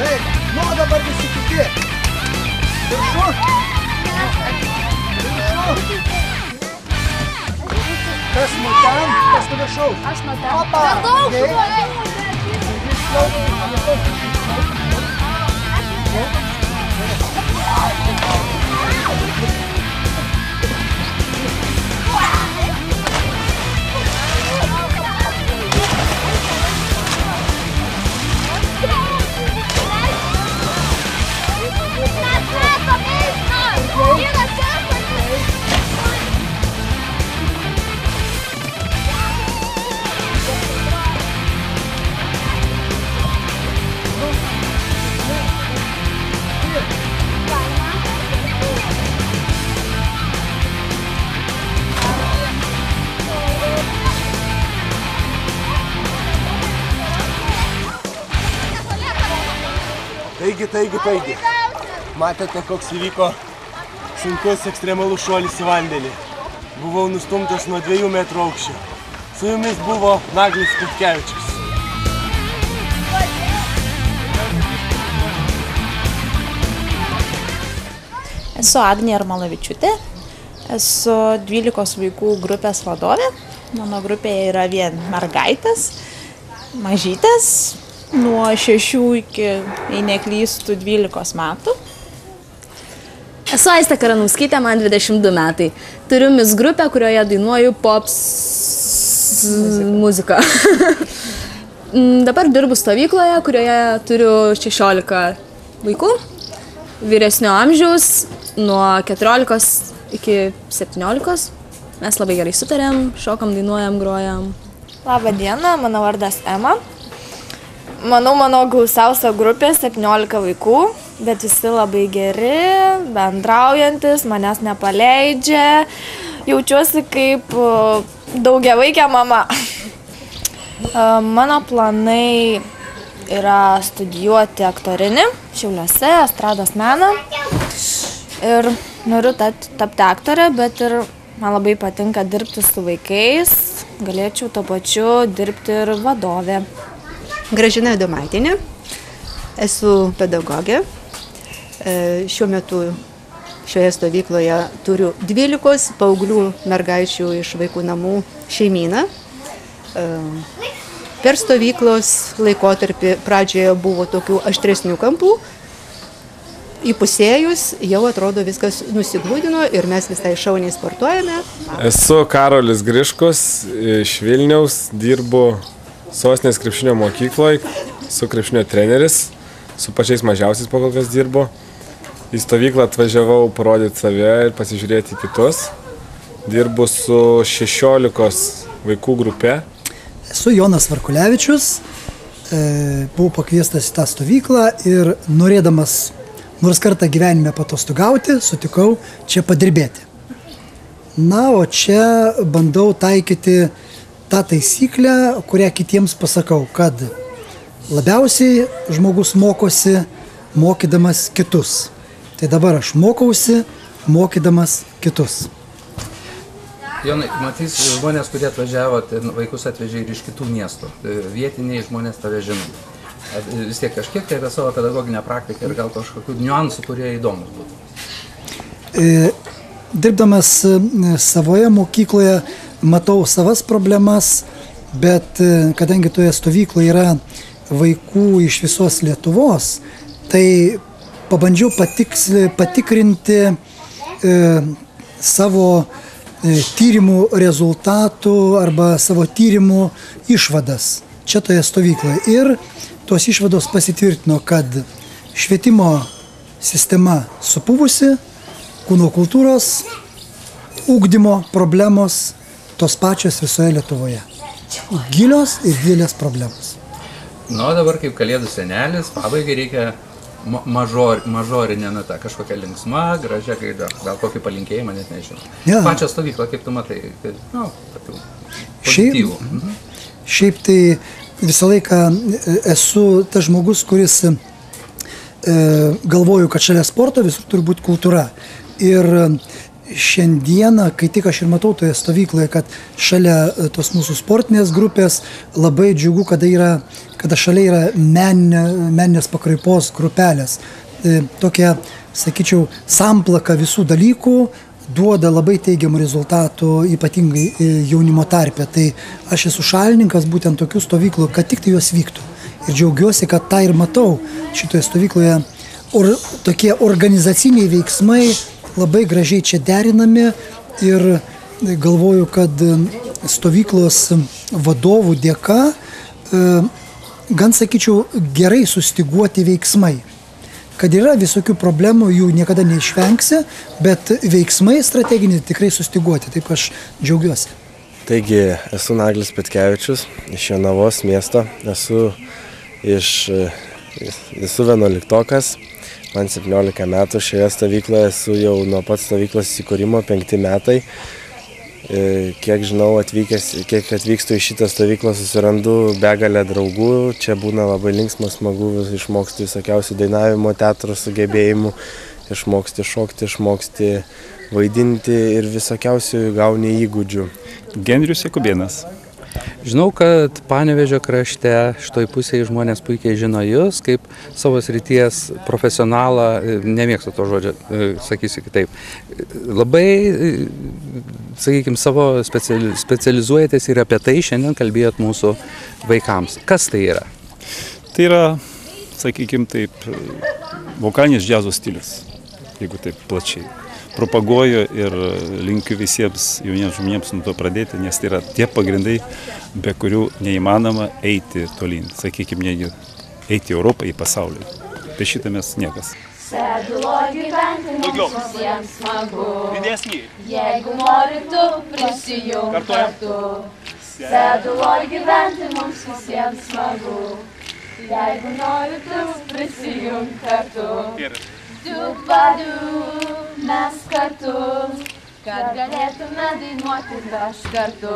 Taip, nu dabar visi kiti. Viršu. Kas nuo ten, kas nuo viršaus. Aš nuo ten. Opa, Per daug okei. Taigi. Matėte, koks įvyko sunkus ekstremalus šuolis į vandenį. Buvau nustumtas nuo 2 metrų aukščio. Su jumis buvo Naglis Kutkevičius. Esu Agnė Armalavičiūtė, esu 12 vaikų grupės vadovė. Mano grupėje yra vien mergaitės, mažytės, nuo 6 iki, jei neklystų, 12 metų. Esu Aistė Karanauskaitė, man 22 metai. Turiu mis grupę, kurioje dainuoju pops muziką. Dabar dirbu stovykloje, kurioje turiu 16 vaikų, vyresnio amžiaus, nuo 14 iki 17. Mes labai gerai sutarėm, šokam, dainuojam, grojam. Labą dieną, mano vardas Ema. Manau, mano gausiausia grupė 17 vaikų, bet visi labai geri, bendraujantis, manęs nepaleidžia. Jaučiuosi kaip daugiavaikė mama. Mano planai yra studijuoti aktorinį Šiauliuose, estrados meną. Ir noriu tapti aktorė, bet ir man labai patinka dirbti su vaikais. Galėčiau tuo pačiu dirbti ir vadovė. Gražina Adomaitienė, esu pedagogė. Šiuo metu šioje stovykloje turiu 12 paauglių mergaičių iš vaikų namų šeimyną. Per stovyklos laikotarpį pradžioje buvo tokių aštresnių kampų. Įpusėjus jau atrodo viskas nusiglūdino ir mes visai šauniai sportuojame. Esu Karolis Griškus iš Vilniaus, dirbu Sostinės krepšinio mokykloje, su krepšinio treneris, su pačiais mažiausiais kol kas dirbu. Į stovyklą atvažiavau parodyti save ir pasižiūrėti kitus. Dirbu su 16 vaikų grupe. Esu Jonas Varkulevičius, buvau pakviestas į tą stovyklą ir norėdamas nors kartą gyvenime patostogauti, sutikau čia padirbėti. Na, o čia bandau taikyti tą taisyklę, kurią kitiems pasakau, kad labiausiai žmogus mokosi mokydamas kitus. Tai dabar aš mokausi mokydamas kitus. Jonai, matys žmonės, kurie atvažiavo, vaikus atvežė ir iš kitų miestų. Vietiniai žmonės tave žino. Vis tiek kažkiek tai apie savo pedagoginę praktiką ir gal kažkokių niuansų, kurie įdomus būtų. Dirbdamas savoje mokykloje matau savas problemas, bet kadangi toje stovykloje yra vaikų iš visos Lietuvos, tai pabandžiau patikrinti savo tyrimų rezultatų arba savo tyrimų išvadas čia toje stovykloje. Ir tos išvados pasitvirtino, kad švietimo sistema supuvusi, kūno kultūros, ugdymo problemos tos pačios visoje Lietuvoje. Gilios ir didelės problemos. Nu, dabar kaip kalėdų senelis, pabaigai reikia mažorinė nata, kažkokia linksma, gražia gaida, gal kokį palinkėjimą, net nežinau. Ja. Pačią stovyklą, kaip tu matai, nu, tokių pozityvų. Šiaip tai visą laiką esu tas žmogus, kuris galvoju, kad šalia sporto visur turi būti kultūra. Ir šiandieną, kai tik aš ir matau toje stovykloje, kad šalia tos mūsų sportinės grupės labai džiugu, kada šalia yra meninės pakraipos grupelės. Tokia, sakyčiau, samplaka visų dalykų duoda labai teigiamų rezultatų, ypatingai jaunimo tarpe. Tai aš esu šalininkas būtent tokių stovyklų, kad tik tai jos vyktų. Ir džiaugiuosi, kad tą ir matau šitoje stovykloje. Tokie organizaciniai veiksmai labai gražiai čia derinami ir galvoju, kad stovyklos vadovų dėka, gan sakyčiau, gerai sustiguoti veiksmai. Kad yra visokių problemų, jų niekada neišvengsi, bet veiksmai strateginiai tikrai sustiguoti, taip aš džiaugiuosi. Taigi, esu Naglis Petkevičius iš Jonavos miesto, esu 11-tokas. Man 17 metų šioje stovykloje, esu jau nuo pat stovyklos įsikūrimo 5 metai. Kiek žinau, kiek atvykstu į šitą stovyklą, susirandu begalę draugų. Čia būna labai linksma, smagu, išmoksti visokiausių dainavimo, teatro sugebėjimų, išmoksti šokti, išmoksti vaidinti ir visokiausių gauni įgūdžių. Genrius Jakubėnas. Žinau, kad Panevėžio krašte šitoj pusėje žmonės puikiai žino jūs kaip savo srities profesionalą, nemėgstu to žodžio, sakysiu kitaip. Labai, sakykime, savo specializuojatės ir apie tai šiandien kalbėjot mūsų vaikams. Kas tai yra? Tai yra, sakykime, taip, vokalinis džiazo stilius, jeigu taip plačiai. Propaguoju ir linkiu visiems jauniems žmonėms nuo to pradėti, nes tai yra tie pagrindai, be kurių neįmanoma eiti tolyn. Sakykime, negi eiti į Europą, į pasaulį. Tai šitą mes niekas. Sedlo gyventi mums visiems smagu. Jeigu nori tu prisijung kartu. Sedlo gyventi mums visiems smagu. Jeigu nori tu prisijung kartu. Mes kartu, kad galėtume dainuoti aš kartu.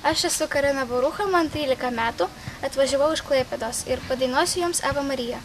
Aš esu Karina Borucha, man 13 metų, atvažiavau iš Klaipėdos ir padainuosiu jums Ave Marija.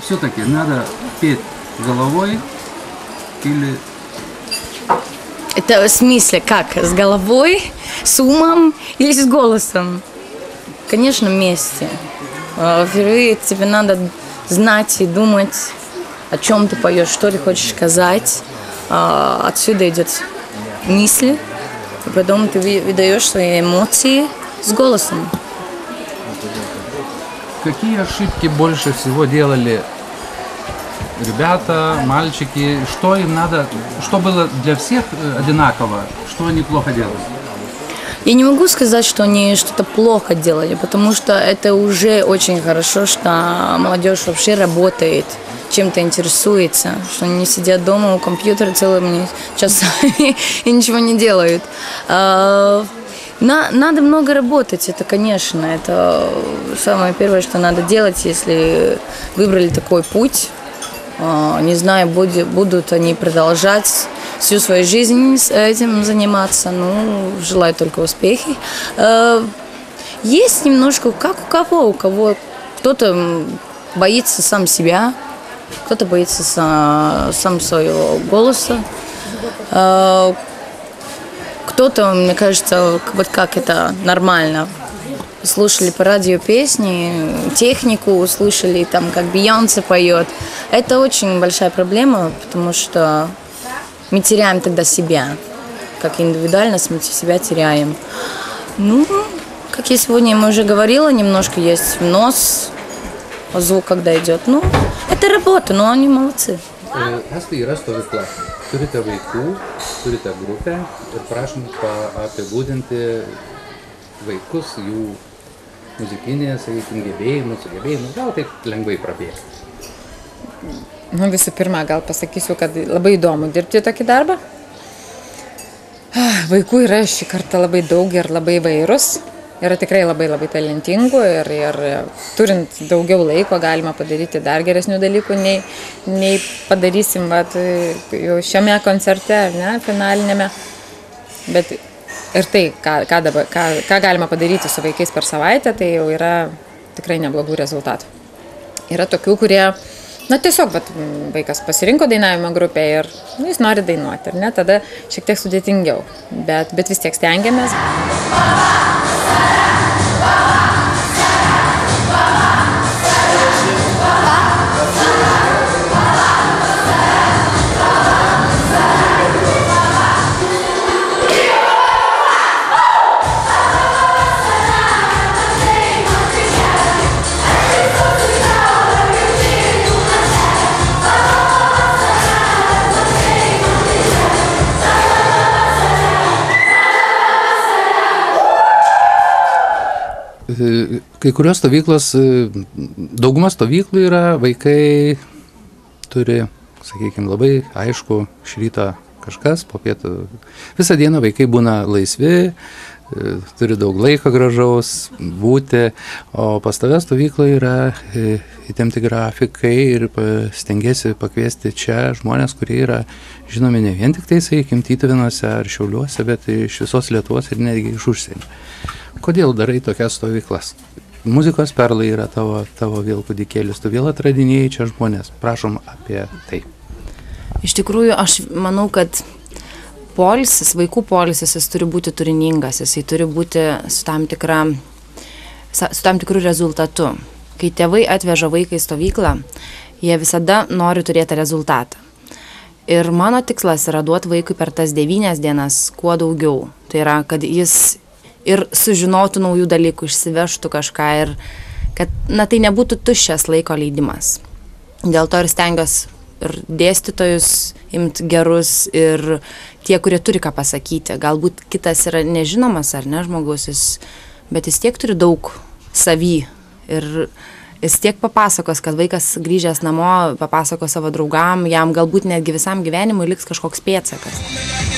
Все-таки надо петь головой или... Это в смысле как? С головой, с умом или с голосом? Конечно, вместе. Впервые тебе надо знать и думать, о чем ты поешь, что ты хочешь сказать. Отсюда идет мысли, и потом ты выдаешь свои эмоции с голосом. Какие ошибки больше всего делали ребята, мальчики? Что им надо, что было для всех одинаково, что они плохо делали? Я не могу сказать, что они что-то плохо делали, потому что это уже очень хорошо, что молодежь вообще работает чем-то интересуется, что они не сидят дома у компьютера целыми часами и ничего не делают. Надо много работать, это, конечно, это самое первое, что надо делать, если выбрали такой путь. Не знаю, будут они продолжать всю свою жизнь этим заниматься, желаю только успехи. Есть немножко, как у кого кто-то боится сам себя, кто-то боится сам своего голоса. Кто-то, мне кажется, вот как это нормально. Слушали по радио песни, технику, слушали там, как Бейонсе поет. Это очень большая проблема, потому что мы теряем тогда себя. Как индивидуальность мы себя теряем. Как я сегодня уже говорила, немножко есть в нос, звук, когда идет. Это работа, но они молодцы. Estai yra stovykla. Turite vaikų, turite grupę ir prašom apibūdinti vaikus, jų muzikinės, sakykime, gebėjimus, gal taip lengvai prabėgti. Visų pirma, gal pasakysiu, kad labai įdomu dirbti tokį darbą. Vaikų yra šį kartą labai daug ir labai įvairūs. Yra tikrai labai talentingų ir turint daugiau laiko galima padaryti dar geresnių dalykų, nei padarysim jau šiame koncerte, finalinėme. Bet ir tai, ką galima padaryti su vaikais per savaitę, tai jau yra tikrai neblogų rezultatų. Yra tokių, kurie, tiesiog vaikas pasirinko dainavimo grupę ir jis nori dainuoti, tada šiek tiek sudėtingiau, bet vis tiek stengiamės. Kai kurios stovyklos, dauguma stovyklų yra, vaikai turi, sakykime, labai aišku, iš ryto kažkas, po pietų. Visą dieną vaikai būna laisvi, turi daug laiko gražaus būti, o pas tave stovykloje yra įtempti grafikai ir stengiasi pakviesti čia žmonės, kurie yra žinomi ne vien tik tai, sakykime, Tytuvėnuose ar Šiauliuose, bet iš visos Lietuvos ir netgi iš užsienio. Kodėl darai tokias stovyklas? Muzikos perlai yra tavo vėl kūdikėlis, tu vėl atradinėjai čia žmonės. Prašom apie tai. Iš tikrųjų, aš manau, kad polisis, vaikų polisis, jis turi būti turiningas, jis turi būti su tam tikru rezultatu. Kai tėvai atveža vaiką į stovyklą, jie visada nori turėti rezultatą. Ir mano tikslas yra duoti vaikui per tas 9 dienas kuo daugiau. Tai yra, kad jis ir sužinotų naujų dalykų, išsivežtų kažką ir kad tai nebūtų tuščias laiko leidimas. Dėl to ir stengiuosi ir dėstytojus imti gerus ir tie, kurie turi ką pasakyti. Galbūt kitas yra nežinomas ar ne žmogus, bet jis tiek turi daug savy ir jis tiek papasakos, kad vaikas grįžęs namo papasako savo draugam, jam galbūt netgi visam gyvenimui liks kažkoks pėdsakas.